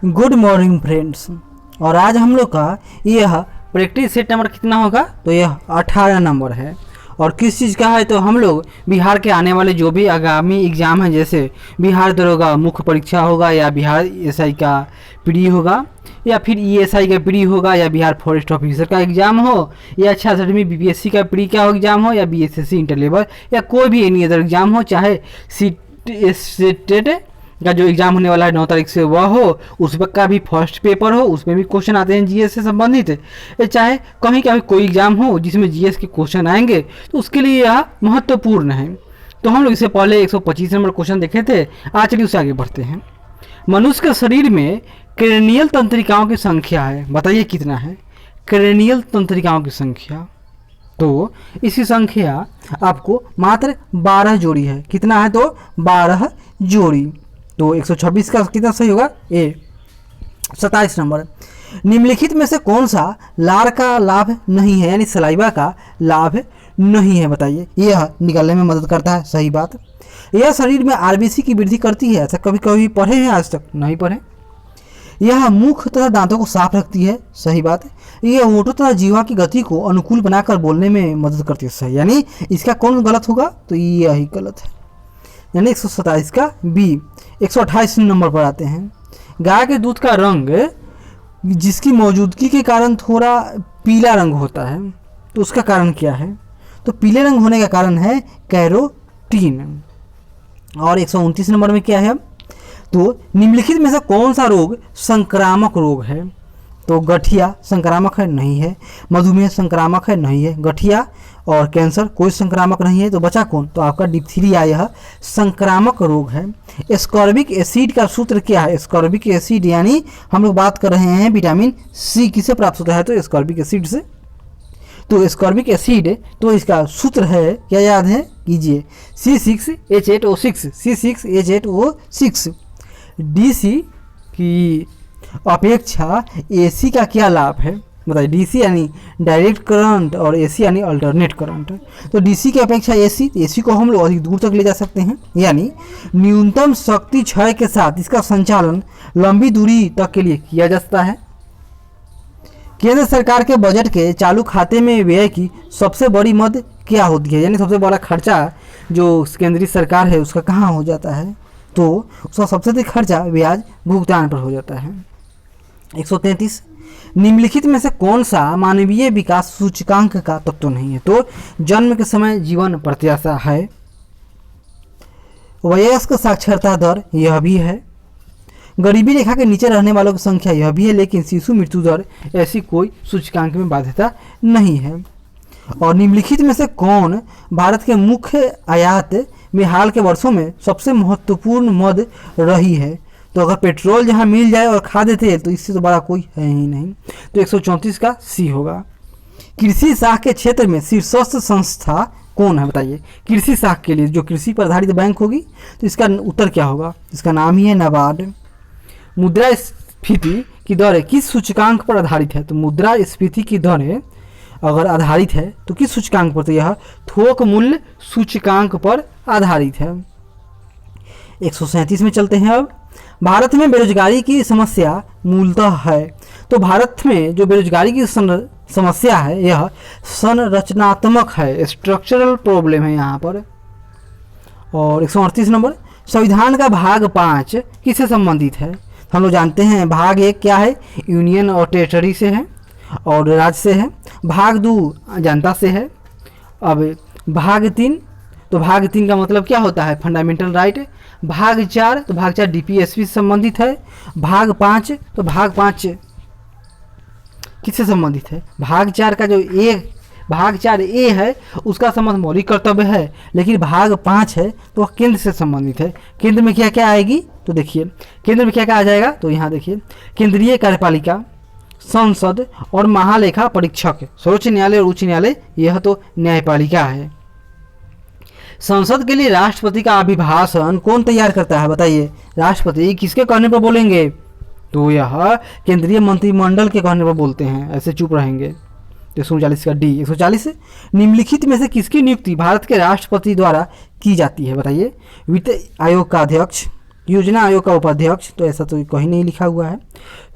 Good morning friends. और आज हम लोग का यह प्रैक्टिस सेट नंबर कितना होगा, तो यह 18 नंबर है। और किस चीज़ का है, तो हम लोग बिहार के आने वाले जो भी आगामी एग्ज़ाम है, जैसे बिहार दरोगा मुख्य परीक्षा होगा, या बिहार एसआई का प्री होगा, या फिर ईएसआई का प्री होगा, या बिहार फॉरेस्ट ऑफिसर का एग्ज़ाम हो, या 66वीं बीपीएससी का प्री का एग्ज़ाम हो, या बीएसएससी इंटर लेवल, या कोई भी एनी अदर एग्ज़ाम हो, चाहे सीटेट का जो एग्ज़ाम होने वाला है 9 तारीख से वह हो, उस पर का भी फर्स्ट पेपर हो, उसमें भी क्वेश्चन आते हैं जीएस से संबंधित, चाहे कहीं का भी कोई एग्ज़ाम हो जिसमें जीएस के क्वेश्चन आएंगे, तो उसके लिए यह महत्वपूर्ण है। तो हम लोग इससे पहले 125 नंबर क्वेश्चन देखे थे। आज चलिए उससे आगे बढ़ते हैं। मनुष्य के शरीर में क्रेनियल तंत्रिकाओं की संख्या है, बताइए कितना है क्रेनियल तंत्रिकाओं की संख्या। तो इसकी संख्या आपको मात्र 12 जोड़ी है। कितना है, तो 12 जोड़ी। तो 126 का कितना सही होगा, ए। 27 नंबर, निम्नलिखित में से कौन सा लार का लाभ नहीं है, यानी सलाइवा का लाभ नहीं है, बताइए। यह निकलने में मदद करता है, सही बात। यह शरीर में आरबीसी की वृद्धि करती है, ऐसा कभी कभी पढ़े हैं, आज तक नहीं पढ़े। यह मुख तथा दांतों को साफ रखती है, सही बात है। यह होठों तथा जीवा की गति को अनुकूल बनाकर बोलने में मदद करती है, सही। यानी इसका कौन गलत होगा, तो यही गलत है, यानी 127 का बी। 128 नंबर पर आते हैं। गाय के दूध का रंग जिसकी मौजूदगी के कारण थोड़ा पीला रंग होता है, तो उसका कारण क्या है, तो पीले रंग होने का कारण है कैरोटीन। और 129 नंबर में क्या है, तो निम्नलिखित में से कौन सा रोग संक्रामक रोग है, तो गठिया संक्रामक है, नहीं है। मधुमेह संक्रामक है, नहीं है। गठिया और कैंसर कोई संक्रामक नहीं है, तो बचा कौन, तो आपका डिप्थीरिया यह संक्रामक रोग है। एस्कॉर्बिक एसिड का सूत्र क्या है, एस्कॉर्बिक एसिड यानी हम लोग बात कर रहे हैं विटामिन सी किसे प्राप्त होता है, तो एस्कॉर्बिक एसिड से। तो एस्कॉर्बिक एसिड, तो इसका सूत्र है, क्या याद है, कीजिए, C6H8O6, C6H8O6। डीसी की अपेक्षा एसी का क्या लाभ है, बताइए। डीसी यानी डायरेक्ट करंट और एसी यानी अल्टरनेट करंट। तो डीसी की अपेक्षा एसी को हम लोग अधिक दूर तक ले जा सकते हैं, यानी न्यूनतम शक्ति क्षय के साथ इसका संचालन लंबी दूरी तक के लिए किया जा सकता है। केंद्र सरकार के बजट के चालू खाते में व्यय की सबसे बड़ी मद क्या होती है, यानी सबसे बड़ा खर्चा जो केंद्रीय सरकार है उसका कहाँ हो जाता है, तो उसका सबसे अधिक खर्चा ब्याज भुगतान पर हो जाता है। 133, निम्नलिखित में से कौन सा मानवीय विकास सूचकांक का तत्व नहीं है, तो जन्म के समय जीवन प्रत्याशा है। वयस्क साक्षरता दर यह भी है। गरीबी रेखा के नीचे रहने वालों की संख्या यह भी है, लेकिन शिशु मृत्यु दर ऐसी कोई सूचकांक में बाध्यता नहीं है। और निम्नलिखित में से कौन भारत के मुख्य आयात में हाल के वर्षों में सबसे महत्वपूर्ण मद रही है, तो अगर पेट्रोल जहां मिल जाए और खाद्य तेल, तो इससे तो बड़ा कोई है ही नहीं। तो 134 का सी होगा। कृषि शाख के क्षेत्र में शीर्षस्थ संस्था कौन है, बताइए। कृषि शाख के लिए जो कृषि पर आधारित बैंक होगी, तो इसका उत्तर क्या होगा, इसका नाम ही है नाबार्ड। मुद्रास्फीति की दरें किस सूचकांक पर आधारित है, तो मुद्रास्फीति की दरें अगर आधारित है तो किस सूचकांक पर, तो यह थोक मूल्य सूचकांक पर आधारित है। 137 में चलते हैं। अब भारत में बेरोजगारी की समस्या मूलतः है, तो भारत में जो बेरोजगारी की समस्या है यह संरचनात्मक है, स्ट्रक्चरल प्रॉब्लम है यहाँ पर। और 138 नंबर, संविधान का भाग 5 किससे संबंधित है, हम लोग जानते हैं भाग 1 क्या है, यूनियन और टेरिटरी से है और राज्य से है। भाग 2 जनता से है। अब भाग 3, तो भाग 3 का मतलब क्या होता है, फंडामेंटल राइट। भाग 4, तो भाग 4 डीपीएसपी से संबंधित है। भाग 5, तो भाग 5 किससे संबंधित है, भाग 4 का जो भाग 4A है उसका संबंध मौलिक कर्तव्य है, लेकिन भाग 5 है तो वह केंद्र से संबंधित है। केंद्र में क्या क्या आएगी, तो देखिए केंद्र में क्या क्या आ जाएगा, तो यहाँ देखिए केंद्रीय कार्यपालिका, संसद और महालेखा परीक्षक, सर्वोच्च न्यायालय और उच्च न्यायालय, यह तो न्यायपालिका है। संसद के लिए राष्ट्रपति का अभिभाषण कौन तैयार करता है, बताइए। राष्ट्रपति किसके कहने पर बोलेंगे, तो यह केंद्रीय मंत्रिमंडल के कहने पर बोलते हैं, ऐसे चुप रहेंगे। 139 का डी। 140, निम्नलिखित में से किसकी नियुक्ति भारत के राष्ट्रपति द्वारा की जाती है, बताइए। वित्त आयोग का अध्यक्ष, योजना आयोग का उपाध्यक्ष, तो ऐसा तो कहीं नहीं लिखा हुआ है।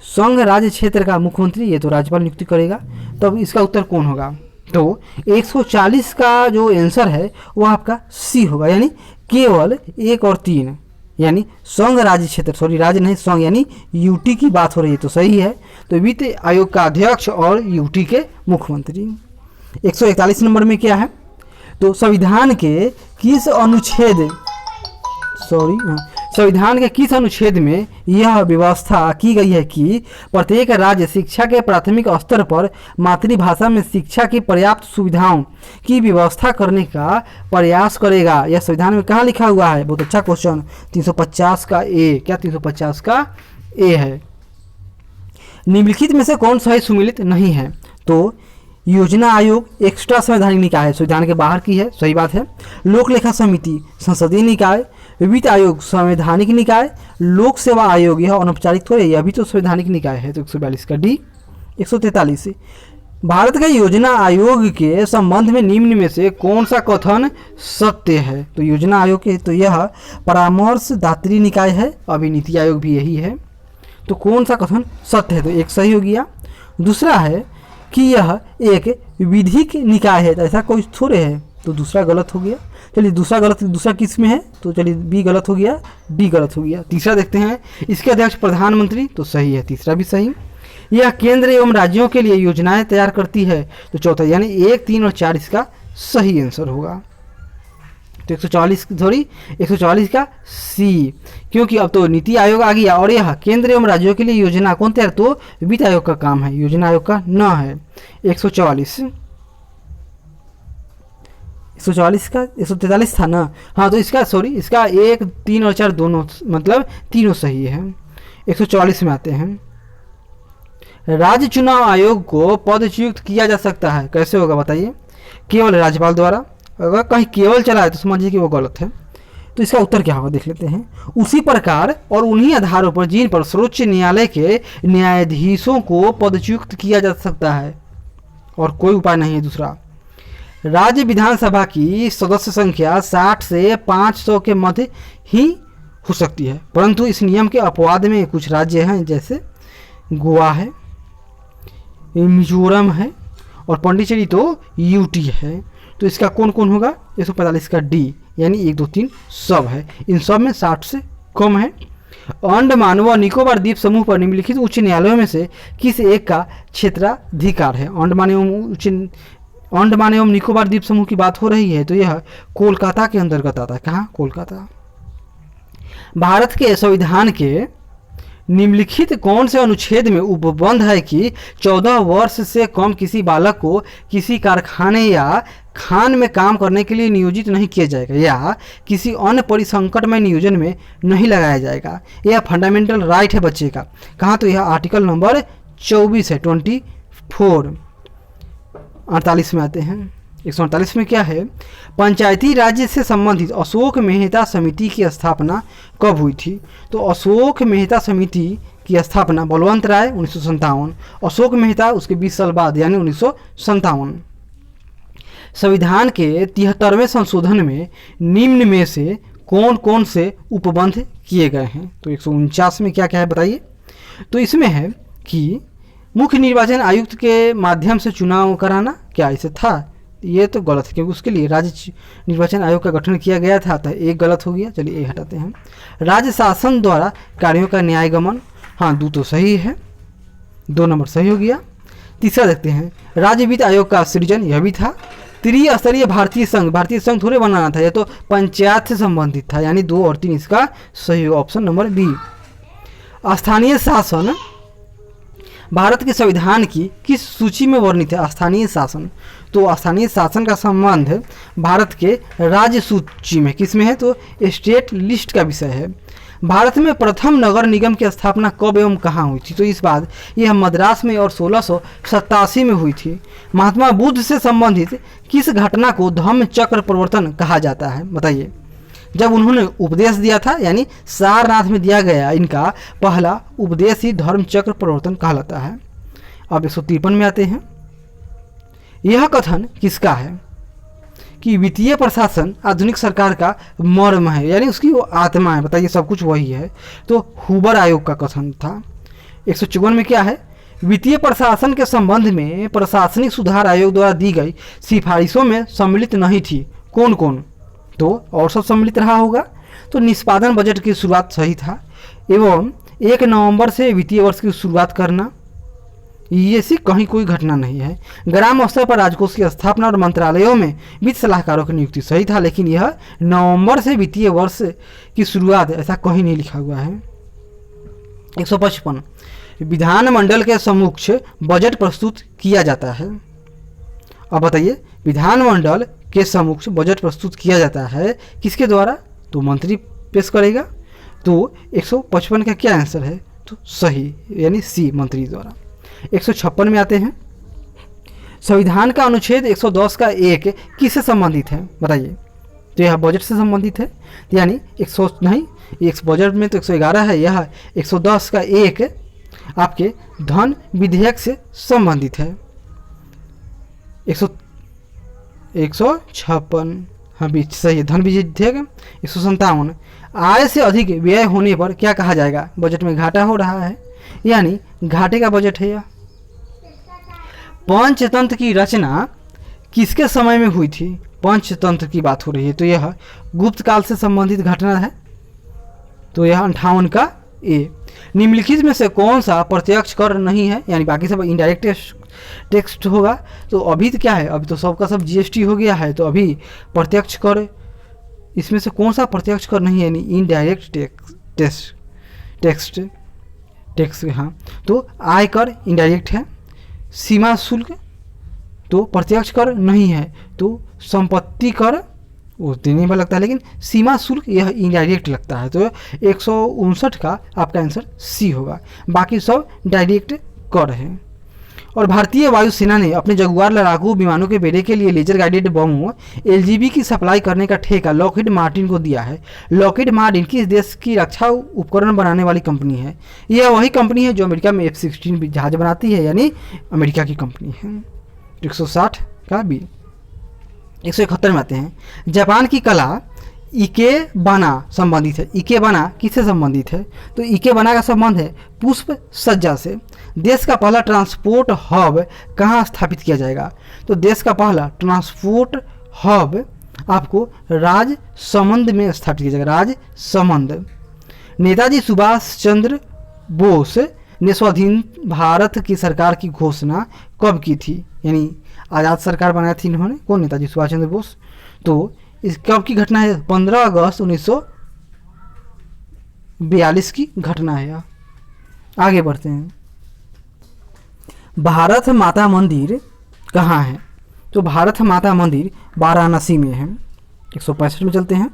संघ राज्य क्षेत्र का मुख्यमंत्री, ये तो राज्यपाल नियुक्ति करेगा। तो अब इसका उत्तर कौन होगा? तो 140 का जो आंसर है वो आपका सी होगा, यानी केवल 1 और 3, यानी संघ राज्य क्षेत्र, सॉरी राज्य नहीं संघ, यानी यूटी की बात हो रही है, तो सही है। तो वित्त आयोग का अध्यक्ष और यूटी के मुख्यमंत्री। 141 नंबर में क्या है? तो संविधान के किस अनुच्छेद, संविधान के किस अनुच्छेद में यह व्यवस्था की गई है कि प्रत्येक राज्य शिक्षा के प्राथमिक स्तर पर मातृभाषा में शिक्षा की पर्याप्त सुविधाओं की व्यवस्था करने का प्रयास करेगा? यह संविधान में कहाँ लिखा हुआ है? बहुत अच्छा क्वेश्चन। 350 का ए, क्या 350 का ए है। निम्नलिखित में से कौन सही सुमेलित नहीं है? तो योजना आयोग एक्स्ट्रा संवैधानिक निकाय है, संविधान के बाहर की है, सही बात है। लोक लेखा समिति संसदीय निकाय, वित्त आयोग संवैधानिक निकाय, लोक सेवा आयोग यह अनौपचारिक थोड़े, यह भी तो संवैधानिक निकाय है, तो 142 का डी। 143 भारत के योजना आयोग के संबंध में निम्न में से कौन सा कथन सत्य है? तो योजना आयोग के, तो यह परामर्शदात्री निकाय है, अभी नीति आयोग भी यही है। तो कौन सा कथन सत्य है? तो एक सही हो गया। दूसरा है कि यह एक विधिक निकाय है, तो ऐसा कोई थोड़े है, तो दूसरा गलत हो गया। चलिए दूसरा गलत, दूसरा किस में है? तो चलिए बी गलत हो गया, डी गलत हो गया। तीसरा देखते हैं, इसके अध्यक्ष प्रधानमंत्री, तो सही है, तीसरा भी सही। यह केंद्र एवं राज्यों के लिए योजनाएं तैयार करती है, तो चौथा, यानी 1, 3 और 4 इसका सही आंसर होगा। तो 144 का सी, क्योंकि अब तो नीति आयोग आ गया और यह केंद्र एवं राज्यों के लिए योजना कौन तैयार, तो वित्त आयोग का काम है, योजना आयोग का न है। 144 का 143 था ना, हाँ, तो इसका सॉरी, इसका 1, 3 और 4 दोनों, मतलब तीनों सही है। 144 में आते हैं, राज्य चुनाव आयोग को पदच्युत किया जा सकता है, कैसे होगा बताइए? केवल राज्यपाल द्वारा। अगर कहीं केवल चला है तो समझिए कि वो गलत है। तो इसका उत्तर क्या होगा देख लेते हैं। उसी प्रकार और उन्हीं आधारों पर जिन पर सर्वोच्च न्यायालय के न्यायाधीशों को पदच्युत किया जा सकता है, और कोई उपाय नहीं है। दूसरा, राज्य विधानसभा की सदस्य संख्या 60 से 500 के मध्य ही हो सकती है, परंतु इस नियम के अपवाद में कुछ राज्य हैं, जैसे गोवा है, मिजोरम है और पांडिचेरी तो यूटी है। तो इसका कौन कौन होगा? 145 का डी, यानी 1, 2, 3 सब है, इन सब में 60 से कम है। अंडमान व निकोबार द्वीप समूह पर निम्नलिखित उच्च न्यायालयों में से किस एक का क्षेत्राधिकार है? अंडमान एवं निकोबार द्वीप समूह की बात हो रही है, तो यह कोलकाता के अंतर्गत आता है। कहाँ? कोलकाता। भारत के संविधान के निम्नलिखित कौन से अनुच्छेद में उपबंध है कि 14 वर्ष से कम किसी बालक को किसी कारखाने या खान में काम करने के लिए नियोजित नहीं किया जाएगा या किसी अन्य परिसंकट में नियोजन में नहीं लगाया जाएगा? यह फंडामेंटल राइट है बच्चे का। कहाँ? तो यह आर्टिकल नंबर 24 है, 24। 48 में आते हैं। 148 में क्या है? पंचायती राज्य से संबंधित अशोक मेहता समिति की स्थापना कब हुई थी? तो अशोक मेहता समिति की स्थापना बलवंत राय 1957, अशोक मेहता उसके 20 साल बाद यानी 1957। संविधान के 73वें संशोधन में निम्न में से कौन कौन से उपबंध किए गए हैं? तो 149 में क्या क्या है बताइए? तो इसमें है कि मुख्य निर्वाचन आयुक्त के माध्यम से चुनाव कराना, क्या इसे था? ये तो गलत है, क्योंकि उसके लिए राज्य निर्वाचन आयोग का गठन किया गया था, तो एक गलत हो गया। चलिए ये हटाते हैं। राज्य शासन द्वारा कार्यों का न्यायगमन, हाँ 2 तो सही है, 2 नंबर सही हो गया। तीसरा देखते हैं, राज्य वित्त आयोग का सृजन, यह भी था। त्रिस्तरीय भारतीय संघ थोड़े बनाना था, यह तो पंचायत से संबंधित था, यानी 2 और 3 इसका सही ऑप्शन नंबर बी। स्थानीय शासन भारत के संविधान की किस सूची में वर्णित है? स्थानीय शासन, तो स्थानीय शासन का संबंध भारत के राज्य सूची में किस में है? तो स्टेट लिस्ट का विषय है। भारत में प्रथम नगर निगम की स्थापना कब एवं कहाँ हुई थी? तो इस बात यह मद्रास में और 1687 में हुई थी। महात्मा बुद्ध से संबंधित किस घटना को धम्म चक्र प्रवर्तन कहा जाता है बताइए? जब उन्होंने उपदेश दिया था, यानी सारनाथ में दिया गया इनका पहला उपदेश ही धर्म चक्र प्रवर्तन कहलाता है। अब 153 में आते हैं। यह कथन किसका है कि वित्तीय प्रशासन आधुनिक सरकार का मर्म है, यानी उसकी वो आत्मा है। बताइए, सब कुछ वही है। तो हुबर आयोग का कथन था। 154 में क्या है, वित्तीय प्रशासन के संबंध में प्रशासनिक सुधार आयोग द्वारा दी गई सिफारिशों में सम्मिलित नहीं थी। कौन कौन? तो और सब सम्मिलित रहा होगा। तो निष्पादन बजट की शुरुआत सही था, एवं 1 नवंबर से वित्तीय वर्ष की शुरुआत करना, ये सी कहीं कोई घटना नहीं है। ग्राम स्तर पर राजकोष की स्थापना और मंत्रालयों में वित्त सलाहकारों की नियुक्ति सही था, लेकिन यह नवंबर से वित्तीय वर्ष की शुरुआत ऐसा कहीं नहीं लिखा हुआ है। 155 विधानमंडल के समक्ष बजट प्रस्तुत किया जाता है। अब बताइए, विधानमंडल के समक्ष बजट प्रस्तुत किया जाता है किसके द्वारा? तो मंत्री पेश करेगा। तो 155 का क्या आंसर है? तो सही, यानी सी, मंत्री द्वारा। 156 में आते हैं, संविधान का अनुच्छेद 110 का 1 किससे संबंधित है? बताइए। तो यह बजट से संबंधित है, यानी 100 नहीं, एक बजट में तो 111 है, यह 110 का 1 आपके धन विधेयक से संबंधित है। 156 हाँ बीच सही है, धन विधेयक। 157 आय से अधिक व्यय होने पर क्या कहा जाएगा? बजट में घाटा हो रहा है, यानी घाटे का बजट है यह। पंचतंत्र की रचना किसके समय में हुई थी? पंचतंत्र की बात हो रही है, तो यह गुप्त काल से संबंधित घटना है। तो यह 58 का ए। निम्नलिखित में से कौन सा प्रत्यक्ष कर नहीं है? यानी बाकी सब इनडायरेक्ट टैक्स होगा। तो अभी तो क्या है, अभी तो सबका सब जीएसटी हो गया है, तो अभी प्रत्यक्ष कर, इसमें से कौन सा प्रत्यक्ष कर नहीं है? यानी इनडायरेक्ट टैक्स हाँ। तो आय कर इनडायरेक्ट है, सीमा शुल्क तो प्रत्यक्ष कर नहीं है, तो संपत्ति कर वो देने में लगता है, लेकिन सीमा शुल्क यह इनडायरेक्ट लगता है। तो 159 का आपका आंसर सी होगा, बाकी सब डायरेक्ट कर है। और भारतीय वायुसेना ने अपने जगुआर लड़ाकू विमानों के बेड़े के लिए लेजर गाइडेड बमों एलजीबी की सप्लाई करने का ठेका लॉकहीड मार्टिन को दिया है। लॉकहीड मार्टिन किस देश की रक्षा उपकरण बनाने वाली कंपनी है? यह वही कंपनी है जो अमेरिका में F-16 जहाज बनाती है, यानी अमेरिका की कंपनी है। 160 का बी। 171 में आते हैं, जापान की कला इकेबाना संबंधित है। इकेबाना किससे संबंधित है? तो इकेबाना का संबंध है पुष्प सज्जा से। देश का पहला ट्रांसपोर्ट हब कहाँ स्थापित किया जाएगा? तो देश का पहला ट्रांसपोर्ट हब आपको राजसमंद में स्थापित किया जाएगा, राजसमंद। नेताजी सुभाष चंद्र बोस ने स्वाधीन भारत की सरकार की घोषणा कब की थी? यानी आज़ाद सरकार बनाई थी इन्होंने, कौन? नेताजी सुभाष चंद्र बोस। तो इस कब की घटना है? 15 अगस्त 1942 की घटना है। आगे बढ़ते हैं, भारत माता मंदिर कहाँ है? तो भारत माता मंदिर वाराणसी में है। 165 में चलते हैं,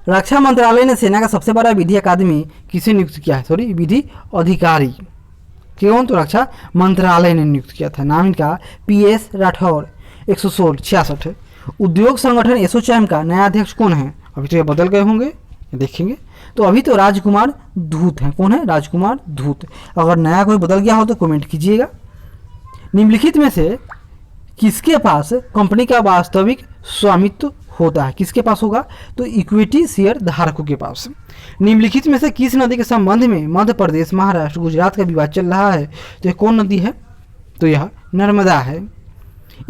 रक्षा मंत्रालय ने सेना का सबसे बड़ा विधि अकादमी किसे नियुक्त किया है? सॉरी, विधि अधिकारी कौन? तो रक्षा मंत्रालय ने नियुक्त किया था। नाम इनका PS राठौर। 166 उद्योग संगठन एसोचैम का नया अध्यक्ष कौन है? अभी तो ये बदल गए होंगे, देखेंगे। तो अभी तो राजकुमार धूत हैं। कौन है? राजकुमार धूत। अगर नया कोई बदल गया हो तो कमेंट कीजिएगा। निम्नलिखित में से किसके पास कंपनी का वास्तविक स्वामित्व होता है? किसके पास होगा? तो इक्विटी शेयर धारकों के पास। निम्नलिखित में से किस नदी के संबंध में मध्य प्रदेश, महाराष्ट्र, गुजरात का विवाद चल रहा है? तो यह कौन नदी है? तो यह नर्मदा है।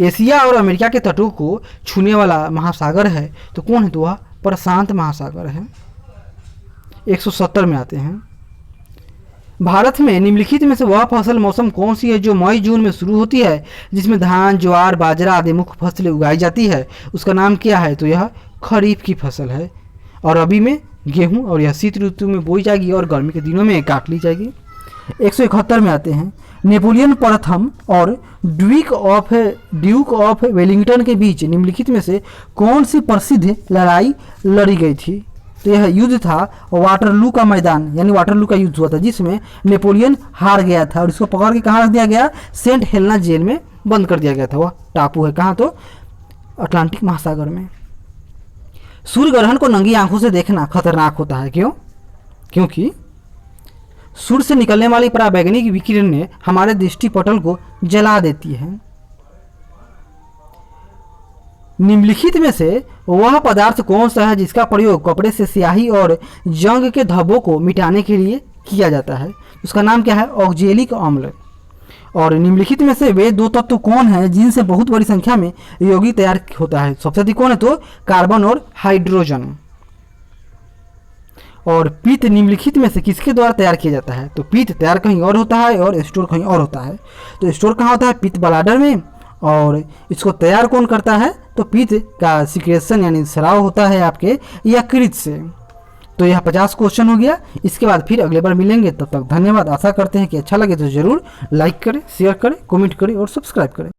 एशिया और अमेरिका के तटों को छूने वाला महासागर है, तो कौन है? तो वह प्रशांत महासागर है। 170 में आते हैं, भारत में निम्नलिखित में से वह फसल मौसम कौन सी है जो मई जून में शुरू होती है, जिसमें धान, ज्वार, बाजरा आदि मुख्य फसलें उगाई जाती है? उसका नाम क्या है? तो यह खरीफ की फसल है। और रबी में गेहूं, और यह शीत ऋतु में बोई जाएगी और गर्मी के दिनों में काट ली जाएगी। 171 में आते हैं, नेपोलियन प्रथम और ड्यूक ऑफ वेलिंगटन के बीच निम्नलिखित में से कौन सी प्रसिद्ध लड़ाई लड़ी गई थी? तो यह युद्ध था वाटरलू का मैदान, यानी वाटरलू का युद्ध हुआ था, जिसमें नेपोलियन हार गया था और इसको पकड़ के कहाँ रख दिया गया? सेंट हेलेना जेल में बंद कर दिया गया था। वह टापू है कहाँ? तो अटलांटिक महासागर में। सूर्य ग्रहण को नंगी आंखों से देखना खतरनाक होता है। क्यों? क्योंकि सूर्य से निकलने वाली पराबैंगनी विकिरण ने हमारे दृष्टि पटल को जला देती है। निम्नलिखित में से वह पदार्थ कौन सा है जिसका प्रयोग कपड़े से स्याही और जंग के धब्बों को मिटाने के लिए किया जाता है? उसका नाम क्या है? ऑक्जेलिक अम्ल। और निम्नलिखित में से वे दो तत्व कौन हैं जिनसे बहुत बड़ी संख्या में यौगिक तैयार होता है? सबसे अधिक कौन है? तो कार्बन और हाइड्रोजन। और पित्त निम्नलिखित में से किसके द्वारा तैयार किया जाता है? तो पित्त तैयार कहीं और होता है और स्टोर कहीं और होता है। तो स्टोर कहाँ होता है? पित्त ब्लैडर में। और इसको तैयार कौन करता है? तो पित्त का सिक्रेशन यानी स्राव होता है आपके यकृत से। तो यह 50 क्वेश्चन हो गया। इसके बाद फिर अगले बार मिलेंगे, तब तक धन्यवाद। आशा करते हैं कि अच्छा लगे तो ज़रूर लाइक करें, शेयर करें, कमेंट करें और सब्सक्राइब करें।